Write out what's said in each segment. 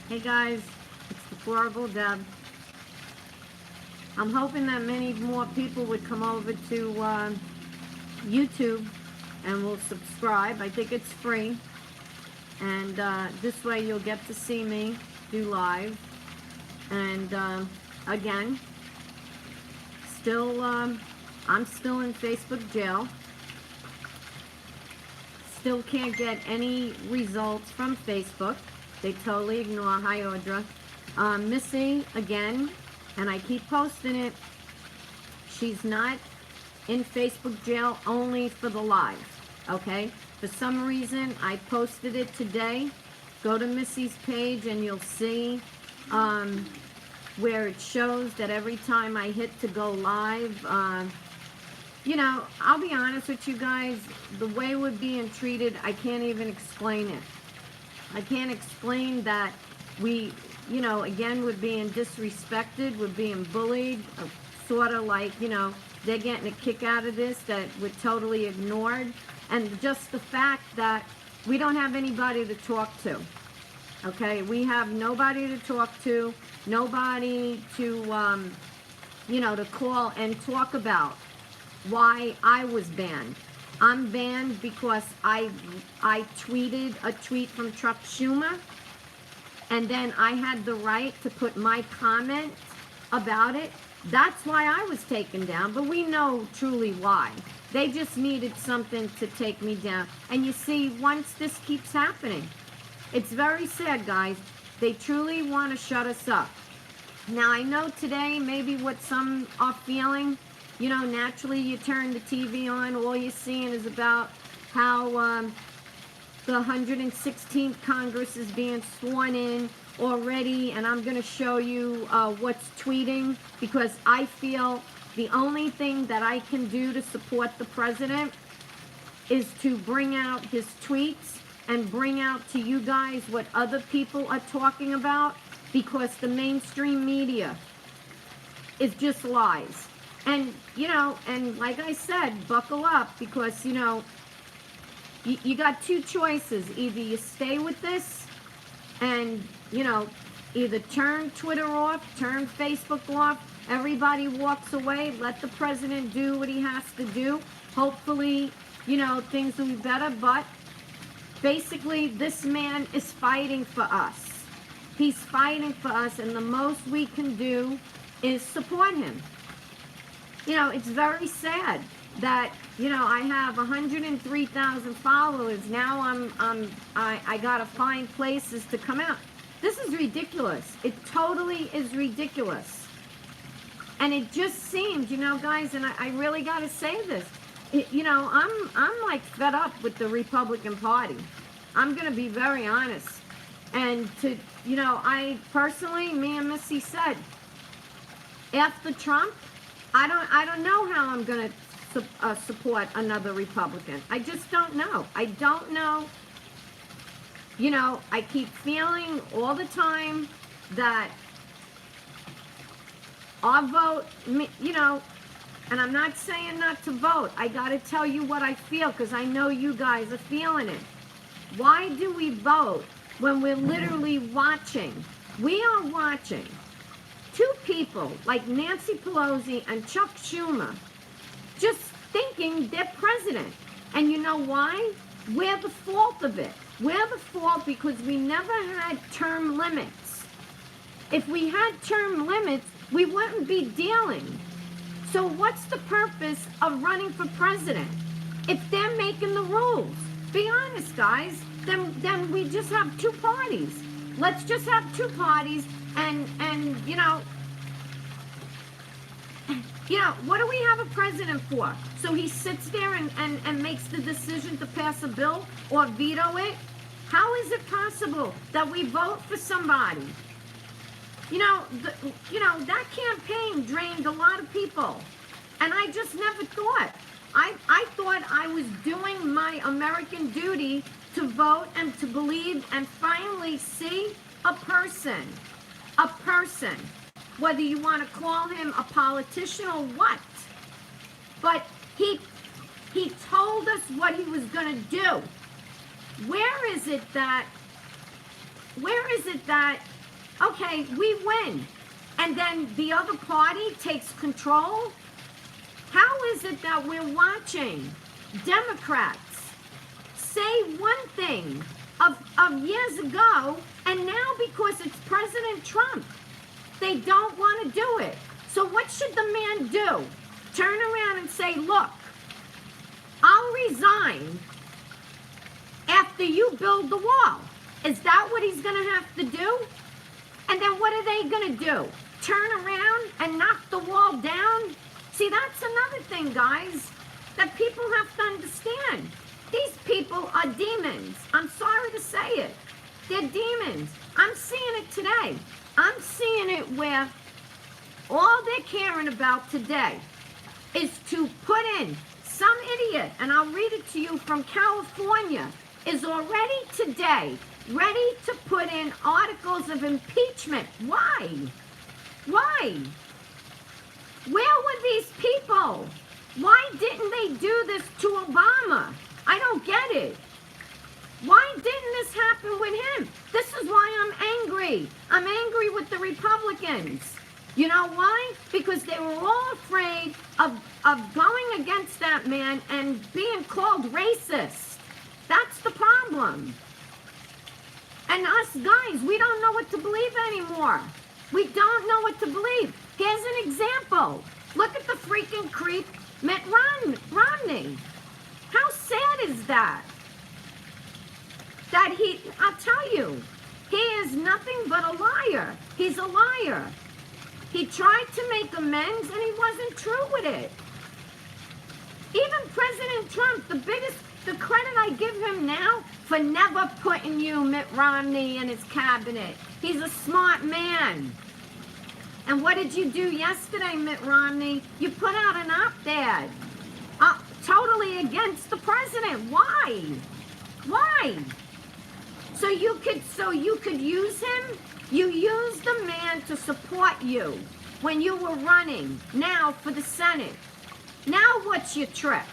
Hey guys, it's Deplorable Deb. I'm hoping that many more people would come over to YouTube and will subscribe. I think it's free, and this way you'll get to see me do live. And again, I'm still in Facebook jail. Still can't get any results from Facebook. They totally ignore. Hi, Audra. Missy, again, and I keep posting it. She's not in Facebook jail only for the live, okay? For some reason, I posted it today. Go to Missy's page and you'll see where it shows that every time I hit to go live, you know, I'll be honest with you guys, the way we're being treated, I can't even explain it. I can't explain that we, you know, again, we're being disrespected, we're being bullied, sort of like, you know, they're getting a kick out of this, that we're totally ignored, and just the fact that we don't have anybody to talk to, okay? We have nobody to talk to, nobody to, you know, to call and talk about why I was banned. I'm banned because I tweeted a tweet from Chuck Schumer, and then I had the right to put my comment about it. That's why I was taken down, but we know truly why. They just needed something to take me down. And you see, once this keeps happening, it's very sad, guys. They truly want to shut us up. Now, I know today maybe what some are feeling, you know, naturally you turn the TV on, all you're seeing is about how the 116th Congress is being sworn in already, and I'm going to show you what's tweeting, because I feel the only thing that I can do to support the president is to bring out his tweets and bring out to you guys what other people are talking about, because the mainstream media is just lies. And, you know, and like I said, buckle up, because, you know, you got two choices. Either you stay with this and, you know, either turn Twitter off, turn Facebook off, everybody walks away, let the president do what he has to do. Hopefully, you know, things will be better, but basically this man is fighting for us. He's fighting for us, and the most we can do is support him. You know, it's very sad that, you know, I have 103,000 followers. Now I gotta find places to come out. This is ridiculous. It totally is ridiculous. And it just seems, you know, guys, and I really gotta say this, you know, I'm like fed up with the Republican Party. I'm gonna be very honest. And to, you know, I personally, me and Missy said, after Trump, I don't know how I'm going to support another Republican. I just don't know. I don't know. You know, I keep feeling all the time that our vote, you know, and I'm not saying not to vote. I got to tell you what I feel, because I know you guys are feeling it. Why do we vote when we're literally watching? We are watching two people like Nancy Pelosi and Chuck Schumer just thinking they're president. And you know why? We're the fault of it. We're the fault because we never had term limits. If we had term limits, we wouldn't be dealing. So what's the purpose of running for president if they're making the rules? Be honest, guys. Then we just have two parties. Let's just have two parties. And you know, what do we have a president for? So he sits there and makes the decision to pass a bill or veto it? How is it possible that we vote for somebody? You know, that campaign drained a lot of people. And I just never thought. I thought I was doing my American duty to vote and to believe and finally see a person, whether you want to call him a politician or what. But he told us what he was going to do. Where is it that Okay, we win. And then the other party takes control? How is it that we're watching Democrats say one thing of years ago, and now because it's President Trump, they don't want to do it? So what should the man do? Turn around and say, look, I'll resign after you build the wall. Is that what he's going to have to do? And then what are they going to do? Turn around and knock the wall down? See, that's another thing, guys, that people have to understand. These people are demons. I'm sorry to say it. They're demons. I'm seeing it today. I'm seeing it where all they're caring about today is to put in some idiot, and I'll read it to you from California, is already today ready to put in articles of impeachment. Why? Why? Where were these people? Why didn't they do this to Obama? I don't get it. Why didn't this happen with him? This is why I'm angry. I'm angry with the Republicans. You know why? Because they were all afraid of going against that man and being called racist. That's the problem. And us guys, we don't know what to believe anymore. We don't know what to believe. Here's an example. Look at the freaking creep, Mitt Romney. How sad is that? That I'll tell you, he is nothing but a liar. He's a liar. He tried to make amends and he wasn't true with it. Even President Trump, the credit I give him now for never putting you, Mitt Romney, in his cabinet. He's a smart man. And what did you do yesterday, Mitt Romney? You put out an op-ed totally against the president. Why? Why? So you could use him? You used the man to support you when you were running now for the Senate. Now what's your trick?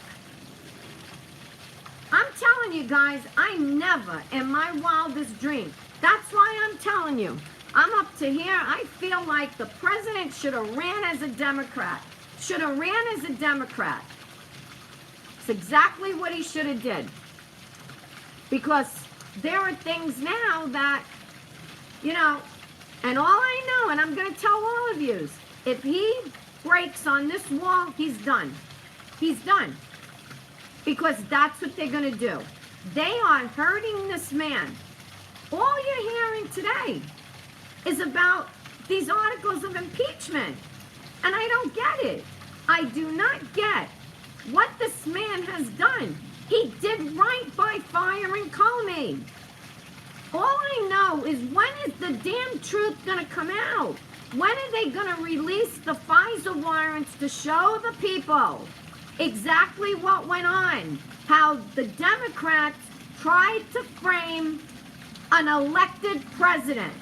I'm telling you guys, I never in my wildest dream. That's why I'm telling you. I'm up to here. I feel like the president should have ran as a Democrat. Should have ran as a Democrat. It's exactly what he should have did. Because there are things now that, you know, and all I know, and I'm going to tell all of you, if he breaks on this wall, he's done. He's done. Because that's what they're going to do. They are hurting this man. All you're hearing today is about these articles of impeachment. And I don't get it. I do not get what this man has done. He did right by firing Comey. All I know is, when is the damn truth going to come out? When are they going to release the FISA warrants to show the people exactly what went on? How the Democrats tried to frame an elected president.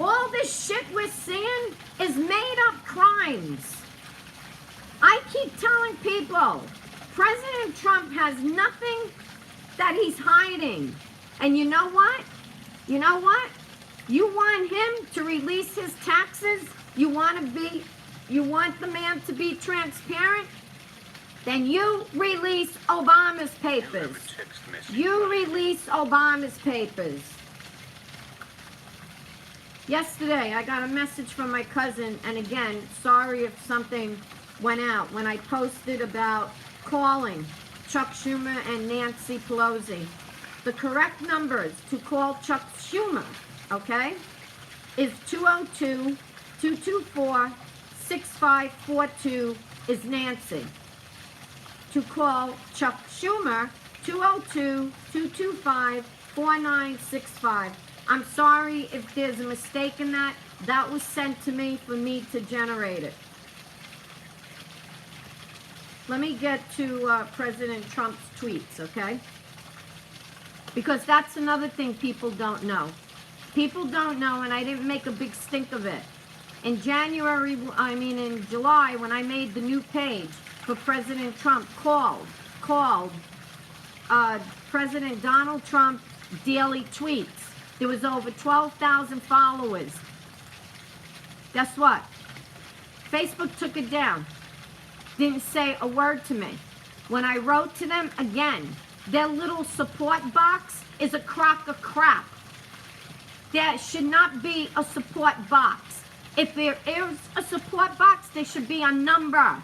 All this shit we're seeing is made up crimes. I keep telling people, President Trump has nothing that he's hiding. And you know what? You know what? You want him to release his taxes? You want the man to be transparent? Then you release Obama's papers. You release Obama's papers. Yesterday, I got a message from my cousin, and again, sorry if something went out, when I posted about calling Chuck Schumer and Nancy Pelosi. The correct numbers to call Chuck Schumer, okay, is 202-224-6542 is Nancy. To call Chuck Schumer, 202-225-4965. I'm sorry if there's a mistake in that. That was sent to me for me to generate it. Let me get to President Trump's tweets, okay? Because that's another thing people don't know. People don't know, and I didn't make a big stink of it. In July, when I made the new page for President Trump, called President Donald Trump daily tweets. There was over 12,000 followers. Guess what? Facebook took it down. Didn't say a word to me. When I wrote to them again, their little support box is a crock of crap. There should not be a support box. If there is a support box, there should be a number.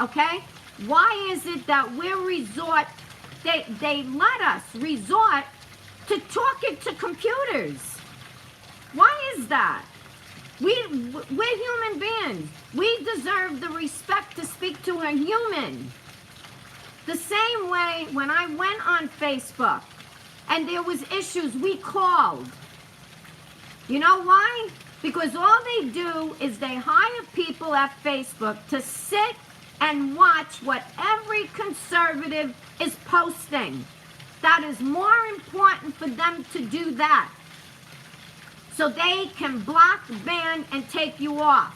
Okay? Why is it that they let us resort to talking to computers? Why is that? We're human beings. We deserve the respect to speak to a human. The same way when I went on Facebook and there was issues, we called. You know why? Because all they do is they hire people at Facebook to sit and watch what every conservative is posting. That is more important for them to do that, so they can block, ban, and take you off.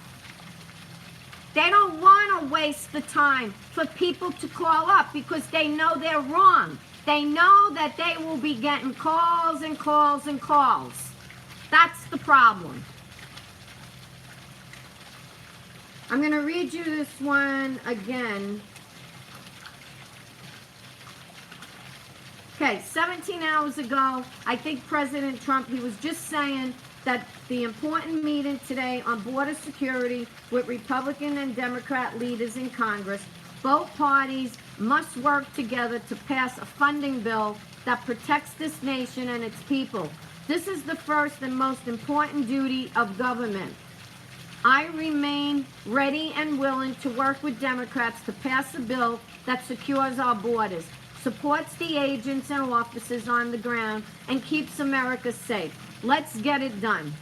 They don't want to waste the time for people to call up because they know they're wrong. They know that they will be getting calls and calls and calls. That's the problem. I'm going to read you this one again. Okay, 17 hours ago, I think President Trump, he was just saying that the important meeting today on border security with Republican and Democrat leaders in Congress, both parties must work together to pass a funding bill that protects this nation and its people. This is the first and most important duty of government. I remain ready and willing to work with Democrats to pass a bill that secures our borders, supports the agents and officers on the ground, and keeps America safe. Let's get it done.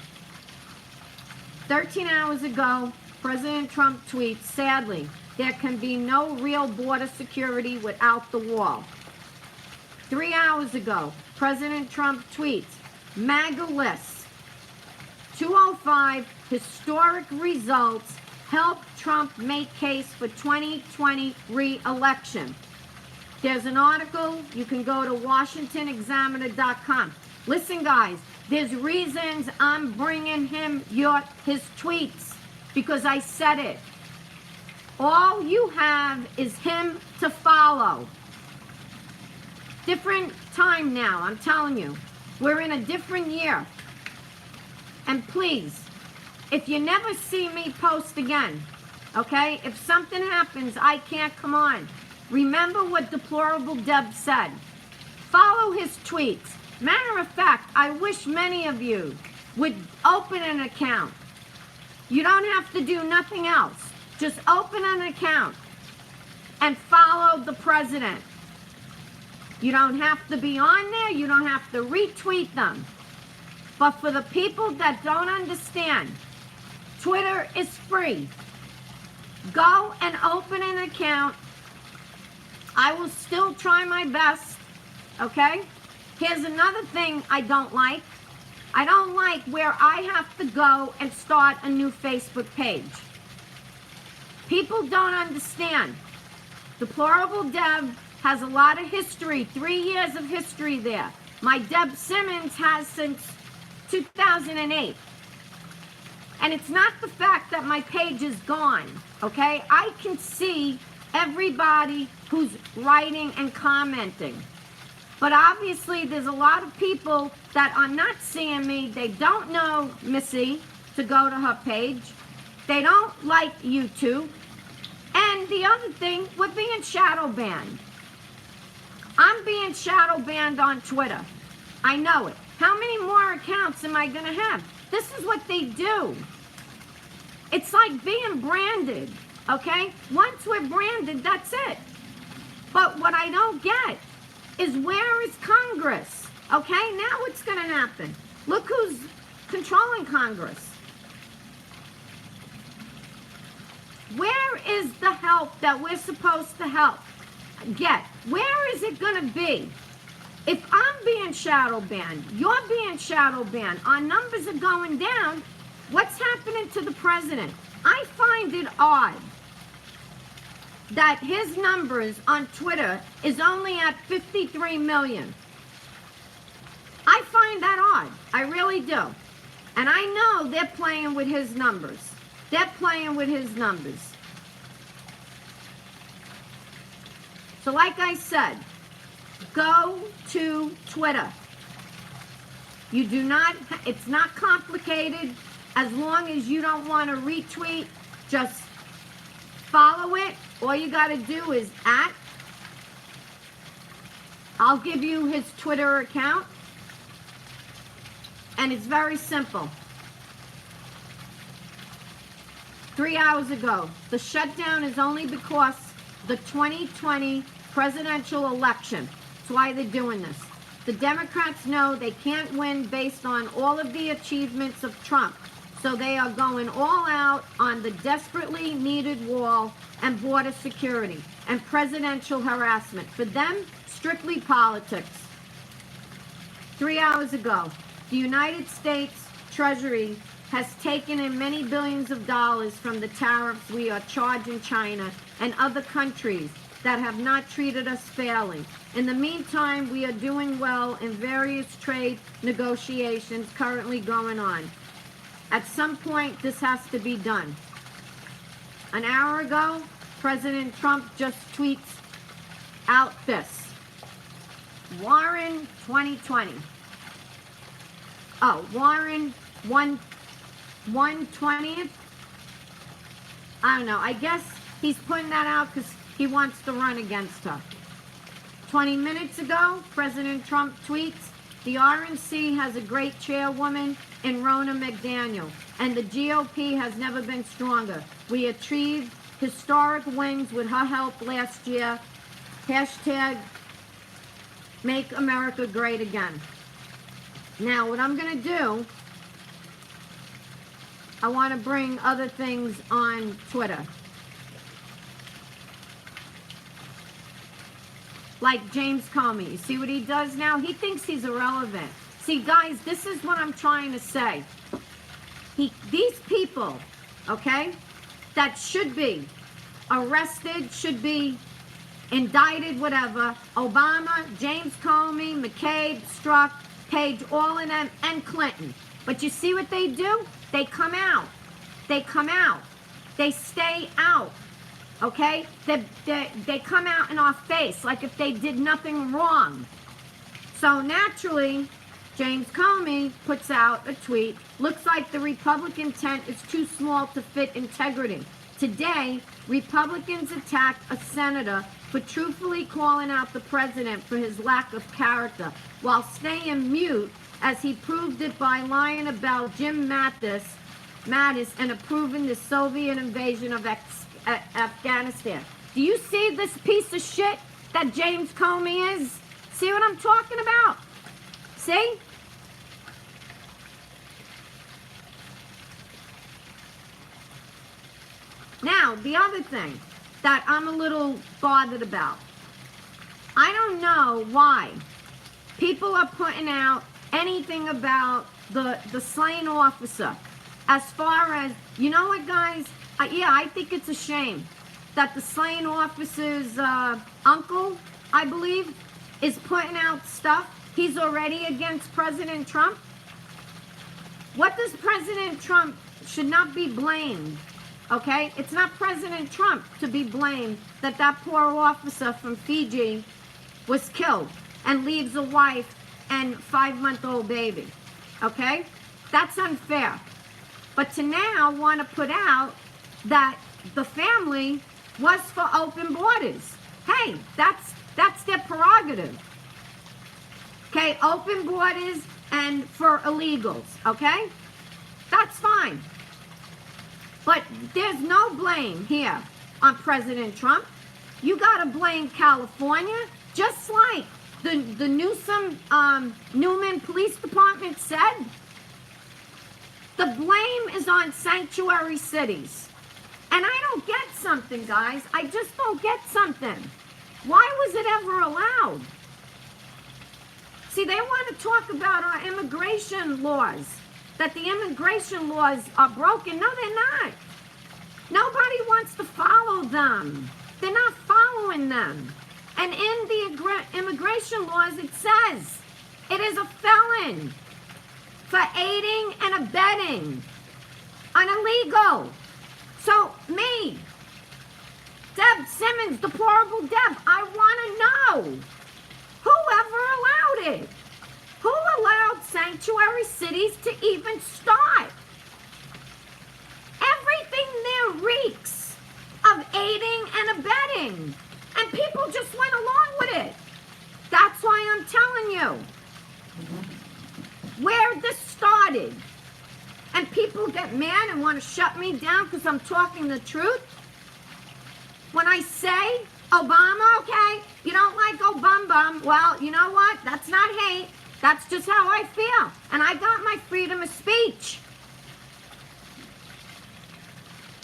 13 hours ago, President Trump tweets, sadly, there can be no real border security without the wall. 3 hours ago, President Trump tweets, MAGA lists, 205 historic results help Trump make case for 2020 re-election. There's an article. You can go to WashingtonExaminer.com. Listen, guys, there's reasons I'm bringing him his tweets because I said it. All you have is him to follow. Different time now, I'm telling you. We're in a different year. And please, if you never see me post again, okay? If something happens, I can't come on. Remember what Deplorable Deb said. Follow his tweets. Matter of fact, I wish many of you would open an account. You don't have to do nothing else. Just open an account and follow the president. You don't have to be on there. You don't have to retweet them. But for the people that don't understand, Twitter is free. Go and open an account. I will still try my best, okay? Here's another thing I don't like. I don't like where I have to go and start a new Facebook page. People don't understand. Deplorable Deb has a lot of history, 3 years of history there. My Deb Simmons has since 2008. And it's not the fact that my page is gone, okay? I can see everybody who's writing and commenting. But obviously, there's a lot of people that are not seeing me. They don't know Missy to go to her page. They don't like YouTube. And the other thing, we're being shadow banned. I'm being shadow banned on Twitter. I know it. How many more accounts am I going to have? This is what they do. It's like being branded, okay? Once we're branded, that's it. But what I don't get is where is Congress? Okay, now what's going to happen? Look who's controlling Congress. Where is the help that we're supposed to get? Where is it going to be? If I'm being shadow banned, you're being shadow banned, our numbers are going down, what's happening to the president? I find it odd that his numbers on Twitter is only at 53 million. I find that odd. I really really do. And I know they're playing with his numbers. They're playing with his numbers. So like I said, go to Twitter. You do not, it's not complicated. As long as you don't want to retweet, just follow it. All you got to do is I'll give you his Twitter account. And it's very simple. 3 hours ago, the shutdown is only because the 2020 presidential election. That's why they're doing this. The Democrats know they can't win based on all of the achievements of Trump. So they are going all out on the desperately needed wall and border security and presidential harassment. For them, strictly politics. 3 hours ago, the United States Treasury has taken in many billions of dollars from the tariffs we are charging China and other countries that have not treated us fairly. In the meantime, we are doing well in various trade negotiations currently going on. At some point, this has to be done. An hour ago, President Trump just tweets out this. Warren 2020. Oh, Warren 1/20th? I don't know. I guess he's putting that out because he wants to run against her. 20 minutes ago, President Trump tweets, the RNC has a great chairwoman in Ronna McDaniel, and the GOP has never been stronger. We achieved historic wins with her help last year. Hashtag Make America Great Again. Now, what I'm going to do, I want to bring other things on Twitter. Like James Comey. You see what he does now? He thinks he's irrelevant. See, guys, this is what I'm trying to say. These people, okay, that should be arrested, should be indicted, whatever, Obama, James Comey, McCabe, Strzok, Page, all of them, and Clinton. But you see what they do? They come out. They come out. They stay out. Okay? They come out in our face like if they did nothing wrong. So naturally, James Comey puts out a tweet. Looks like the Republican tent is too small to fit integrity. Today, Republicans attacked a senator for truthfully calling out the president for his lack of character, while staying mute as he proved it by lying about Jim Mattis and approving the Soviet invasion of Afghanistan. Do you see this piece of shit that James Comey is? See what I'm talking about? See? Now, the other thing that I'm a little bothered about. I don't know why people are putting out anything about the slain officer. As far as, you know what, guys? Yeah, I think it's a shame that the slain officer's uncle, I believe, is putting out stuff. He's already against President Trump. What does President Trump should not be blamed? Okay? It's not President Trump to be blamed that that poor officer from Fiji was killed and leaves a wife and 5-month-old baby. Okay? That's unfair. But to now want to put out that the family was for open borders. Hey, that's their prerogative. Okay? Open borders and for illegals. Okay? That's fine. But there's no blame here on President Trump. You got to blame California, just like the Newman Police Department said. The blame is on sanctuary cities. And I don't get something, guys. I just don't get something. Why was it ever allowed? See, they want to talk about our immigration laws, that the immigration laws are broken. No, they're not. Nobody wants to follow them. They're not following them. And in the immigration laws, it says it is a felon for aiding and abetting an illegal. So me, Deb Simmons, Deplorable Deb, I want to know whoever allowed it. Who allowed sanctuary cities to even start? Everything there reeks of aiding and abetting. And people just went along with it. That's why I'm telling you where this started. And people get mad and want to shut me down because I'm talking the truth. When I say Obama, okay, you don't like Obama, well, you know what? That's not hate. That's just how I feel. And I got my freedom of speech.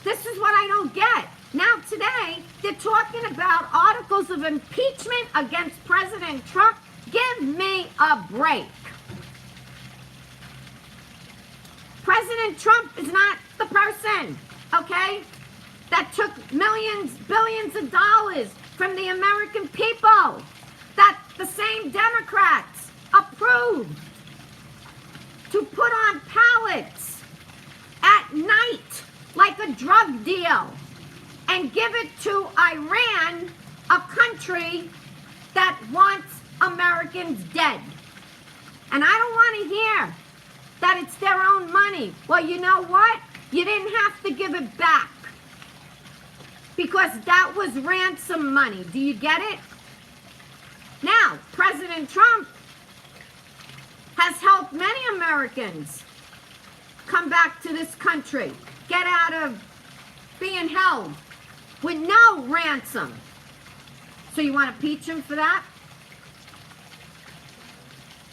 This is what I don't get. Now today, they're talking about articles of impeachment against President Trump. Give me a break. President Trump is not the person, okay, that took millions, billions of dollars from the American people that the same Democrats approved to put on pallets at night like a drug deal and give it to Iran, a country that wants Americans dead. And I don't want to hear that it's their own money. Well, you know what? You didn't have to give it back because that was ransom money. Do you get it? Now, President Trump has helped many Americans come back to this country, get out of being held with no ransom. So you want to impeach him for that?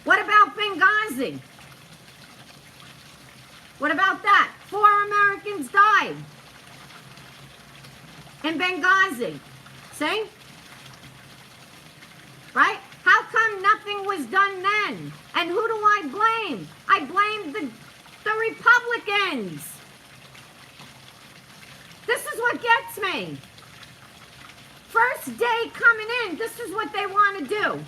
What about Benghazi? What about that? 4 Americans died in Benghazi. See? Right? How come nothing was done then? And who do I blame? I blame the Republicans. This is what gets me. First day coming in, this is what they want to do.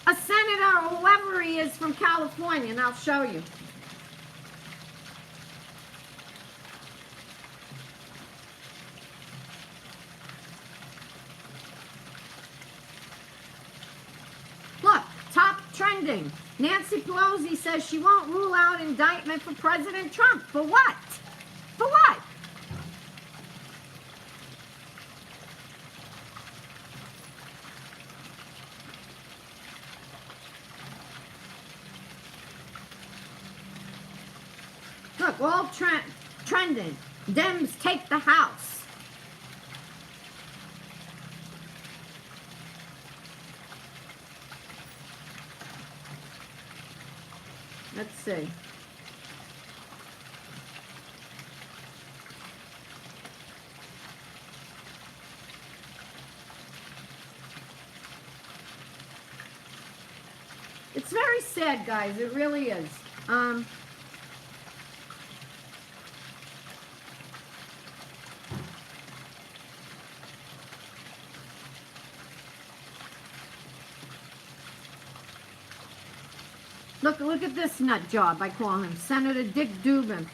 A senator or whoever he is from California, and I'll show you. Look, top trending. Nancy Pelosi says she won't rule out indictment for President Trump. For what? For what? Look, all trending. Dems take the House. Let's see. It's very sad, guys. It really is. Look at this nut job, I call him, Senator Dick Dubin.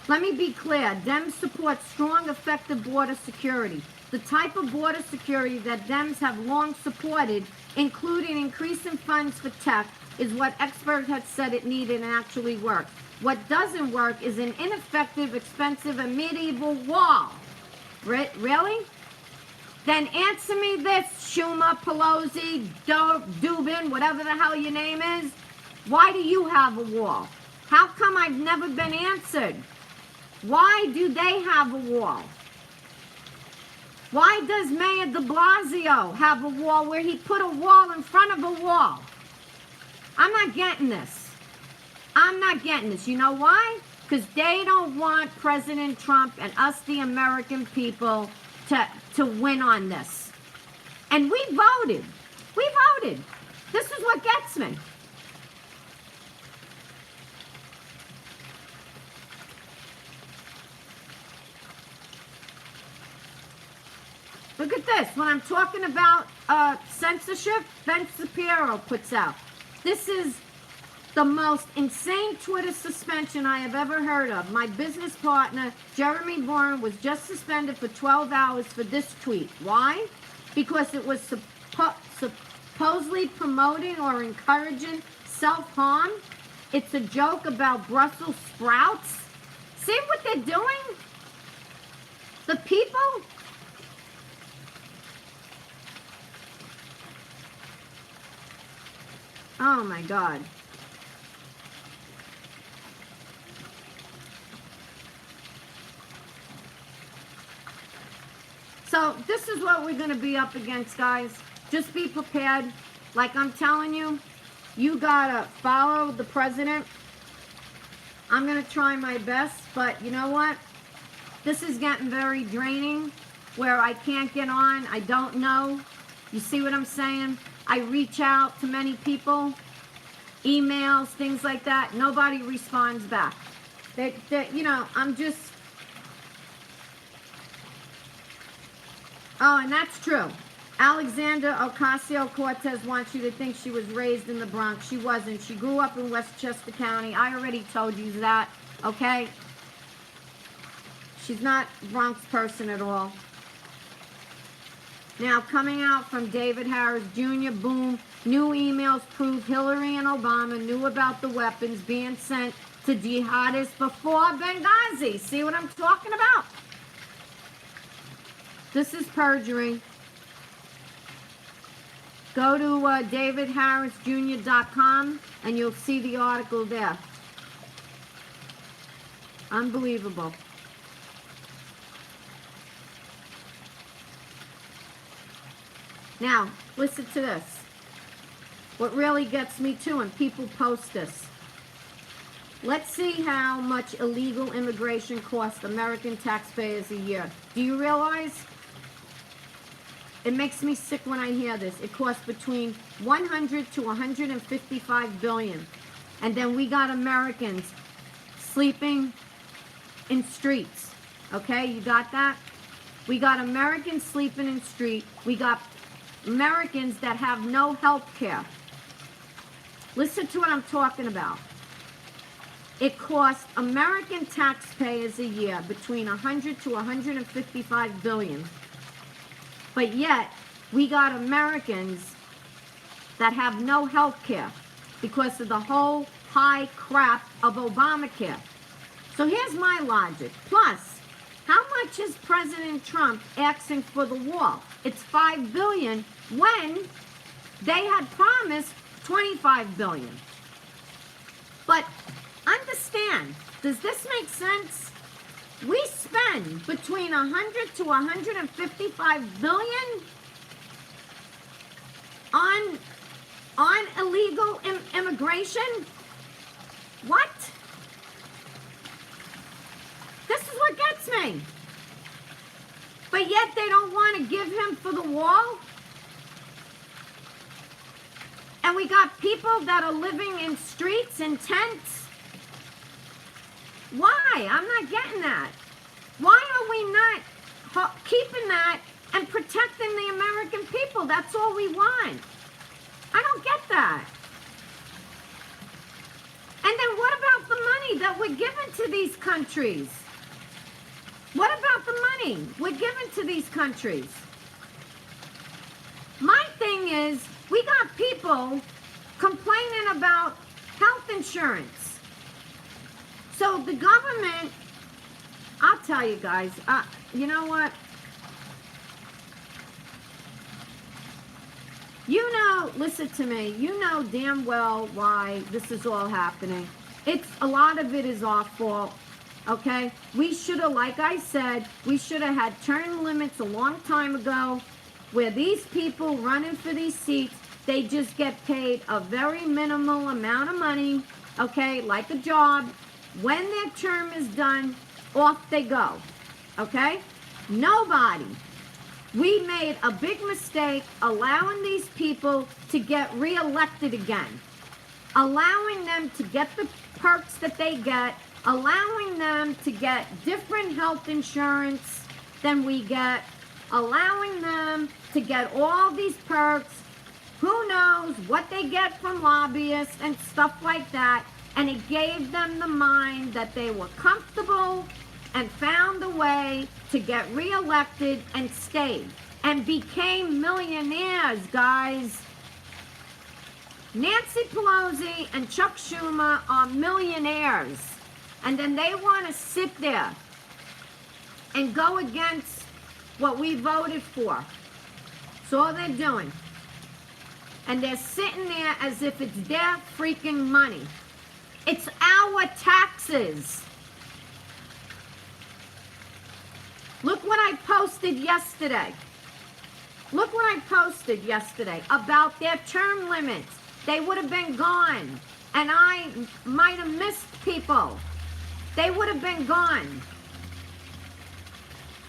Let me be clear, Dems support strong, effective border security. The type of border security that Dems have long supported, including increasing funds for tech, is what experts have said it needed and actually worked. What doesn't work is an ineffective, expensive, and medieval wall. Really? Then answer me this, Schumer, Pelosi, Dubin, whatever the hell your name is. Why do you have a wall? How come I've never been answered? Why do they have a wall? Why does Mayor de Blasio have a wall where he put a wall in front of a wall? I'm not getting this. I'm not getting this. You know why? Because they don't want President Trump and us, the American people, to win on this. And we voted. We voted. This is what gets me. Look at this. When I'm talking about censorship, Ben Shapiro puts out. This is The most insane Twitter suspension I have ever heard of. My business partner, Jeremy Bourne, was just suspended for 12 hours for this tweet. Why? Because it was supposedly promoting or encouraging self-harm. It's a joke about Brussels sprouts. See what they're doing? The people? Oh my God. So this is what we're going to be up against, guys. Just be prepared. Like I'm telling you, you got to follow the president. I'm going to try my best, but you know what? This is getting very draining where I can't get on. I don't know. You see what I'm saying? I reach out to many people, emails, things like that. Nobody responds back. You know, I'm just... Oh, and that's true. Alexandra Ocasio-Cortez wants you to think she was raised in the Bronx. She wasn't. She grew up in Westchester County. I already told you that, okay? She's not a Bronx person at all. Now, coming out from David Harris Jr., boom, new emails prove Hillary and Obama knew about the weapons being sent to jihadists before Benghazi. See what I'm talking about? This is perjury. Go to davidharrisjr.com and you'll see the article there. Unbelievable. Now, listen to this. What really gets me too, and people post this. Let's see how much illegal immigration costs American taxpayers a year. Do you realize? It makes me sick when I hear this. It costs between 100 to 155 billion. And then we got Americans sleeping in streets. Okay, you got that? We got Americans sleeping in street. We got Americans that have no health care. Listen to what I'm talking about. It costs American taxpayers a year between 100 to 155 billion. But yet, we got Americans that have no health care because of the whole high crap of Obamacare. So here's my logic. Plus, how much is President Trump asking for the wall? It's $5 billion when they had promised $25 billion. But understand, does this make sense? We spend between 100 to 155 billion on illegal immigration. What? This is what gets me. But yet they don't want to give him for the wall. And we got people that are living in streets, in tents. Why? I'm not getting that. Why are we not keeping that and protecting the American people? That's all we want. I don't get that. And then what about the money that we're giving to these countries? What about the money we're giving to these countries? My thing is, we got people complaining about health insurance. So the government, I'll tell you guys, you know what? You know, listen to me, you know damn well why this is all happening. A lot of it is our fault, okay? We should have, like I said, we should have had term limits a long time ago where these people running for these seats, they just get paid a very minimal amount of money, okay, like a job. When their term is done, off they go, okay? Nobody. We made a big mistake allowing these people to get reelected again, allowing them to get the perks that they get, allowing them to get different health insurance than we get, allowing them to get all these perks, Who knows what they get from lobbyists and stuff like that. And it gave them the mind that they were comfortable and found a way to get reelected and stayed. And became millionaires, guys. Nancy Pelosi and Chuck Schumer are millionaires. And then they want to sit there and go against what we voted for. That's all they're doing. And they're sitting there as if it's their freaking money. It's our taxes. Look what I posted yesterday. Look what I posted yesterday about their term limits. They would have been gone. And I might have missed people. They would have been gone.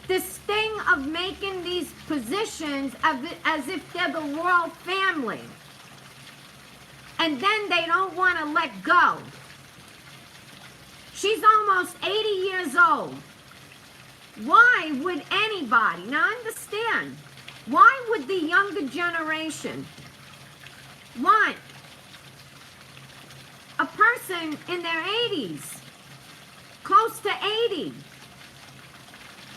This thing of making these positions as if they're the royal family. And then they don't want to let go. She's almost 80 years old. Why would anybody, now understand, why would the younger generation want a person in their 80s, close to 80?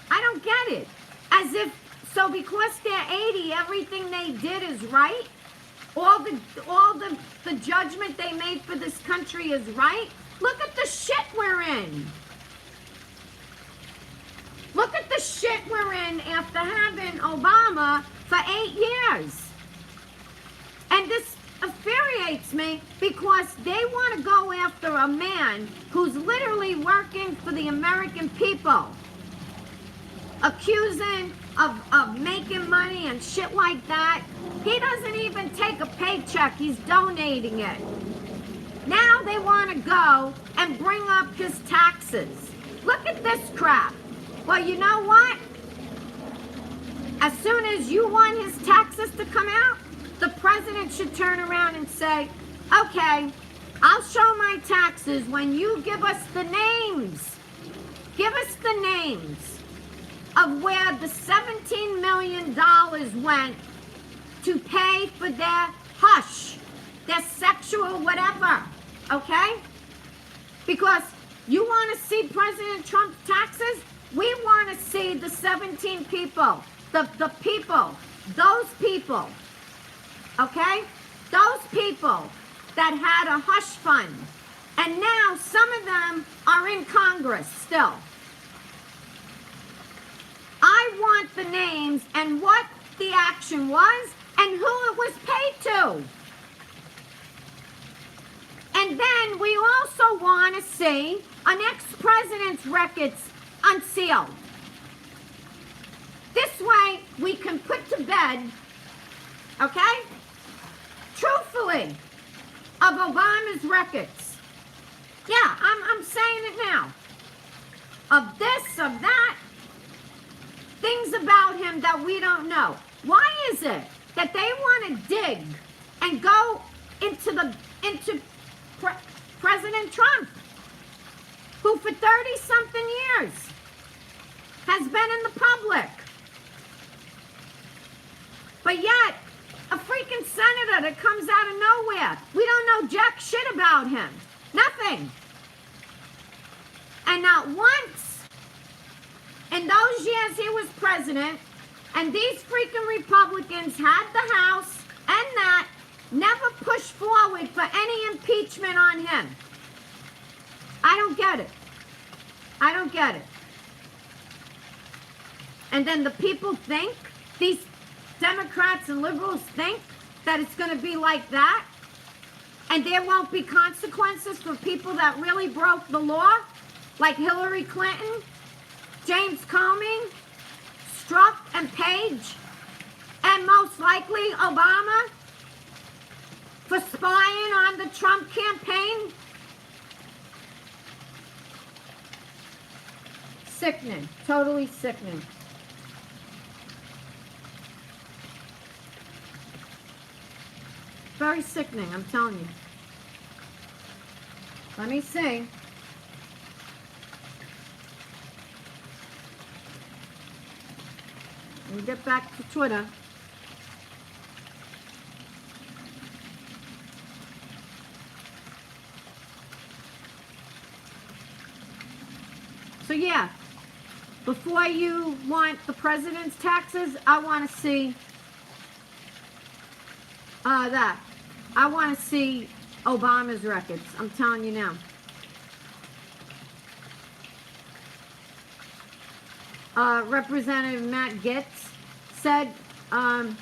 I don't get it. As if, so because they're 80, everything they did is right? All the judgment they made for this country is right? Look at the shit we're in. Look at the shit we're in after having Obama for 8 years. And this infuriates me because they want to go after a man who's literally working for the American people. Accusing of making money and shit like that. He doesn't even take a paycheck. He's donating it. Now they want to go and bring up his taxes. Look at this crap. Well, you know what? As soon as you want his taxes to come out, the president should turn around and say, okay, I'll show my taxes when you give us the names. Give us the names of where the $17 million went to pay for their hush, their sexual whatever, okay? Because you want to see President Trump's taxes? We want to see the 17 people, the people, those people, okay? Those people that had a hush fund. And now some of them are in Congress still. I want the names and what the action was and who it was paid to. And then we also want to see an ex-president's records unsealed. This way we can put to bed, okay, truthfully, of Obama's records. Yeah, I'm saying it now. Of this, of that, things about him that we don't know. Why is it that they want to dig and go into President Trump, who for 30-something years has been in the public? But yet, a freaking senator that comes out of nowhere. We don't know jack shit about him. Nothing. And not once in those years he was president, and these freaking Republicans had the House and that, never pushed forward for any impeachment on him. I don't get it. I don't get it. And then the people think, these Democrats and liberals think that it's going to be like that, and there won't be consequences for people that really broke the law, like Hillary Clinton, James Comey, Strzok and Page, and most likely Obama for spying on the Trump campaign. Sickening, totally sickening. Very sickening, I'm telling you. Let me see. Let me get back to Twitter. So yeah, before you want the president's taxes, I want to see that. I want to see Obama's records. I'm telling you now. Representative Matt Gaetz said, Matt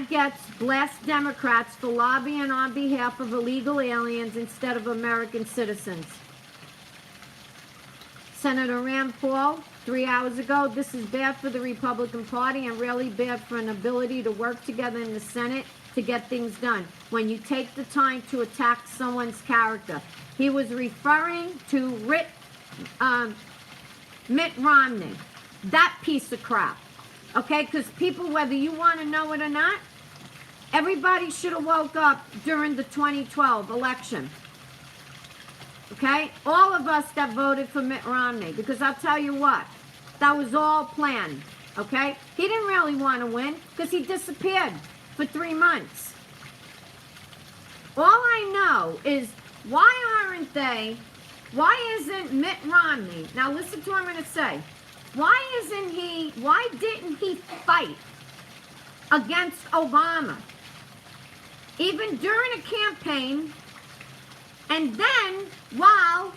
Gaetz blasts Democrats for lobbying on behalf of illegal aliens instead of American citizens. Senator Rand Paul, 3 hours ago, this is bad for the Republican Party and really bad for an ability to work together in the Senate to get things done when you take the time to attack someone's character. He was referring to Mitt Romney, that piece of crap. Okay, because people, whether you want to know it or not, everybody should have woke up during the 2012 election. Okay, all of us that voted for Mitt Romney, because I'll tell you what, that was all planned. Okay, he didn't really want to win because he disappeared for 3 months. All I know is why isn't Mitt Romney, now listen to what I'm going to say, why didn't he fight against Obama even during a campaign, and then while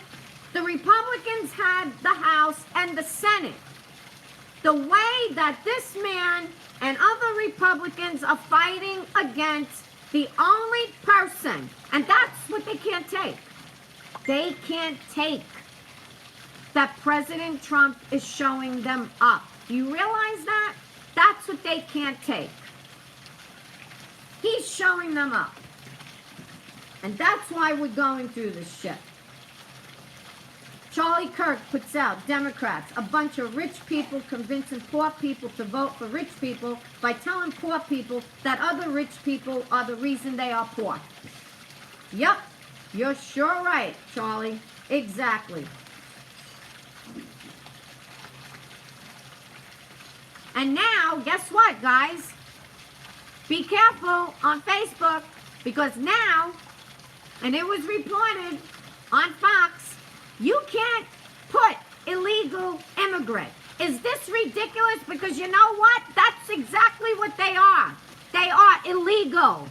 the Republicans had the House and the Senate? The way that this man and other Republicans are fighting against the only person, and that's what they can't take. They can't take that President Trump is showing them up. Do you realize that? That's what they can't take. He's showing them up. And that's why we're going through this shit. Charlie Kirk puts out, Democrats, a bunch of rich people convincing poor people to vote for rich people by telling poor people that other rich people are the reason they are poor. Yep, you're sure right, Charlie. Exactly. And now, guess what, guys? Be careful on Facebook, because now, and it was reported on Fox, you can't put illegal immigrant. Is this ridiculous? Because you know what? That's exactly what they are. They are illegal.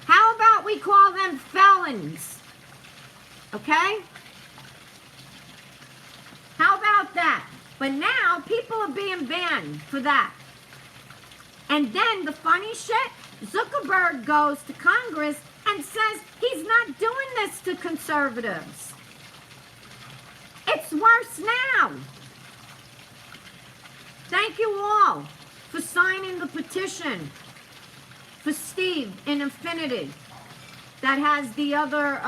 How about we call them felons? Okay? How about that? But now people are being banned for that. And then the funny shit, Zuckerberg goes to Congress and says he's not doing this to conservatives. It's worse now. Thank you all for signing the petition for Steve in Infinity that has the other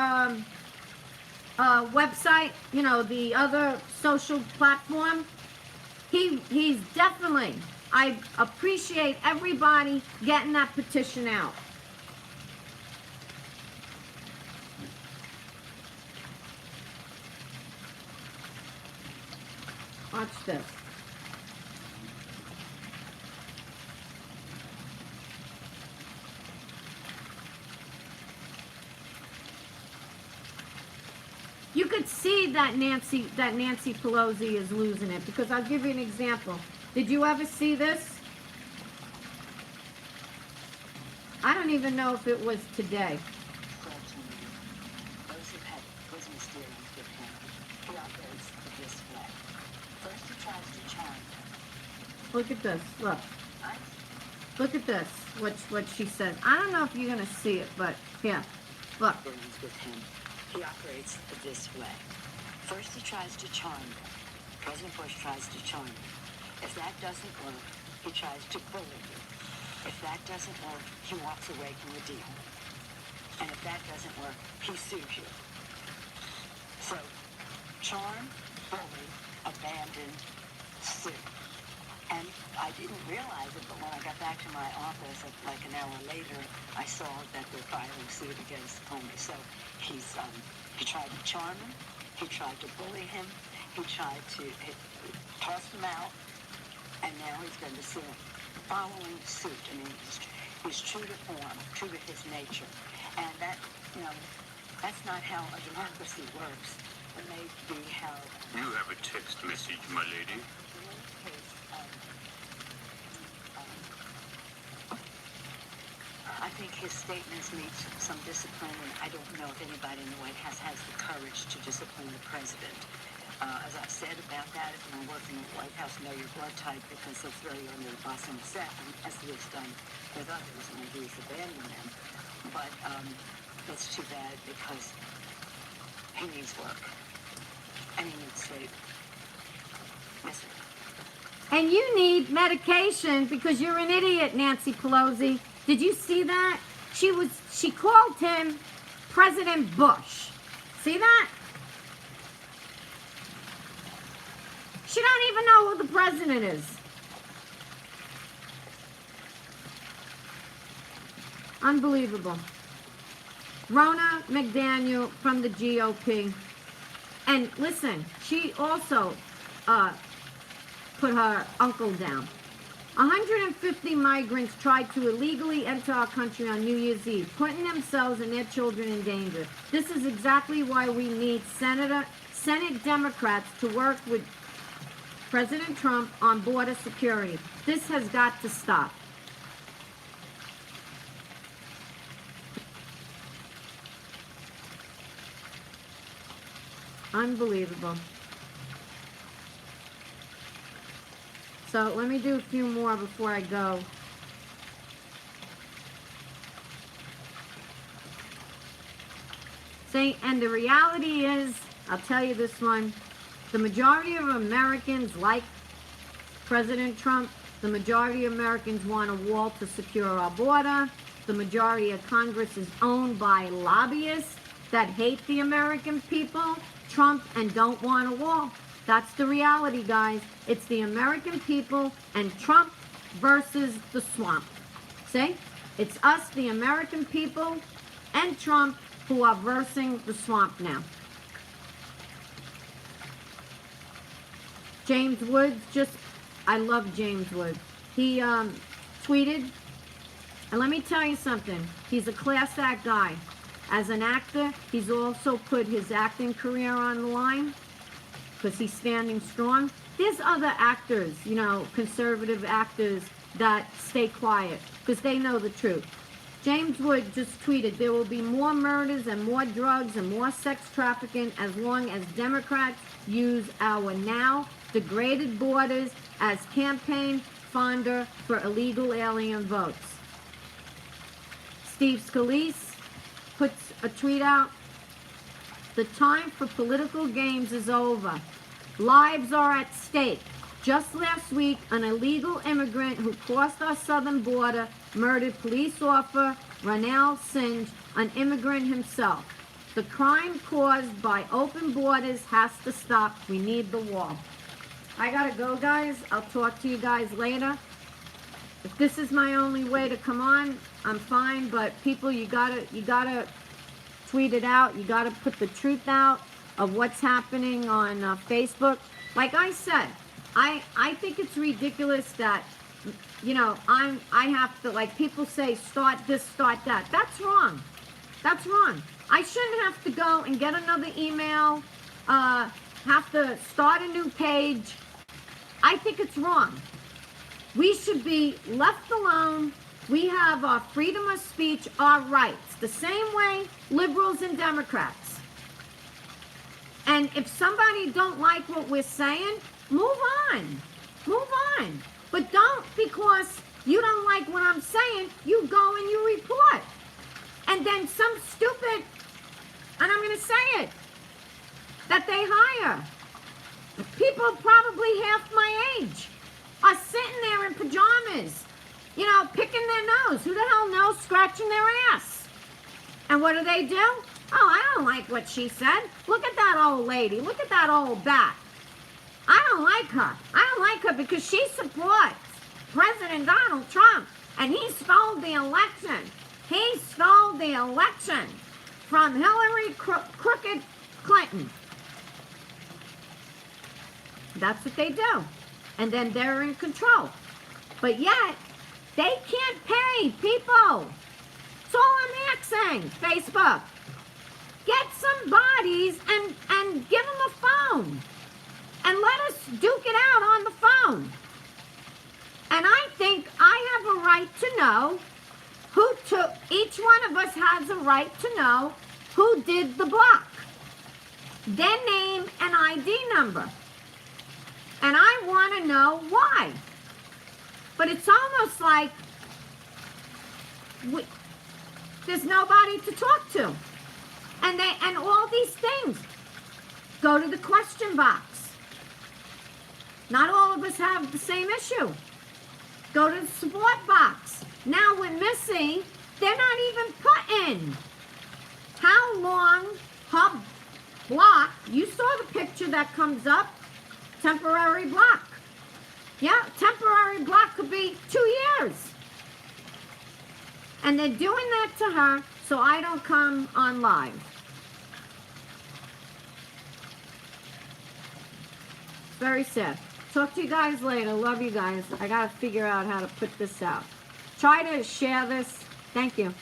website, you know, the other social platform. He's definitely, I appreciate everybody getting that petition out. Watch this. You could see that Nancy Pelosi is losing it, because I'll give you an example. Did you ever see this? I don't even know if it was today. Look at this. Look. Look at this. What she said. I don't know if you're gonna see it, but yeah. Look. With him. He operates this way. First he tries to charm you. President Bush tries to charm you. If that doesn't work, he tries to bully you. If that doesn't work, he walks away from the deal. And if that doesn't work, he sues you. So, charm, bully, abandon, sue. And I didn't realize it, but when I got back to my office, like an hour later, I saw that they're filing suit against Comey. So he tried to charm him, he tried to bully him, he tried to toss him out, and now he's going to sue him. Following suit, I mean, he's true to form, true to his nature. And that, you know, that's not how a democracy works. may be held. You have a text message, my lady. In any case, I think his statements need some discipline, and I don't know if anybody in the White House has the courage to discipline the president. As I've said about that, if you're working in the White House, know your blood type, because they'll throw you under the bus in a second, as he has done with others, and he's abandoned them. But it's too bad, because he needs work, and he needs sleep. Yes, sir. And you need medication because you're an idiot, Nancy Pelosi. Did you see that? She called him President Bush. See that? She don't even know who the president is. Unbelievable. Ronna McDaniel from the GOP. And listen, she also put her uncle down. 150 migrants tried to illegally enter our country on New Year's Eve, putting themselves and their children in danger. This is exactly why we need Senate Democrats to work with President Trump on border security. This has got to stop. Unbelievable. So let me do a few more before I go. See, and the reality is, I'll tell you this one, the majority of Americans like President Trump. The majority of Americans want a wall to secure our border. The majority of Congress is owned by lobbyists that hate the American people, Trump, and don't want a wall. That's the reality, guys. It's the American people and Trump versus the swamp. See? It's us, the American people, and Trump who are versing the swamp now. James Woods, I love James Woods. He tweeted, and let me tell you something. He's a class act guy. As an actor, he's also put his acting career on the line because he's standing strong. There's other actors, you know, conservative actors that stay quiet because they know the truth. James Wood just tweeted, there will be more murders and more drugs and more sex trafficking as long as Democrats use our now degraded borders as campaign fodder for illegal alien votes. Steve Scalise puts a tweet out, the time for political games is over. Lives are at stake. Just last week, an illegal immigrant who crossed our southern border murdered police officer Ronald Singe, an immigrant himself. The crime caused by open borders has to stop. We need the wall. I gotta go, guys. I'll talk to you guys later. If this is my only way to come on, I'm fine. But people, you gotta tweet it out. You gotta put the truth out of what's happening on Facebook. Like I said, I think it's ridiculous that, you know, I have to, like people say, start this, start that. That's wrong. That's wrong. I shouldn't have to go and get another email, have to start a new page. I think it's wrong. We should be left alone. We have our freedom of speech, our rights, the same way liberals and Democrats. And if somebody don't like what we're saying, move on. Move on. But don't, because you don't like what I'm saying, you go and you report. And then some stupid, and I'm going to say it, that they hire, people probably half my age, are sitting there in pajamas, you know, picking their nose. Who the hell knows? Scratching their ass. And what do? Oh, I don't like what she said. Look at that old lady. Look at that old bat. I don't like her. I don't like her because she supports President Donald Trump. And he stole the election. He stole the election from Hillary Crooked Clinton. That's what they do. And then they're in control. But yet, they can't pay people. That's all I'm saying, Facebook. Get some bodies and give them right to know who did the block. Their name and ID number. And I want to know why. But it's almost like there's nobody to talk to. And all these things go to the question box. Not all of us have the same issue. Go to the support box. Now with Missy, they're not even putting how long her block. You saw the picture that comes up. Temporary block. Yeah, temporary block could be 2 years. And they're doing that to her so I don't come on live. Very sad. Talk to you guys later. Love you guys. I got to figure out how to put this out. Try to share this. Thank you.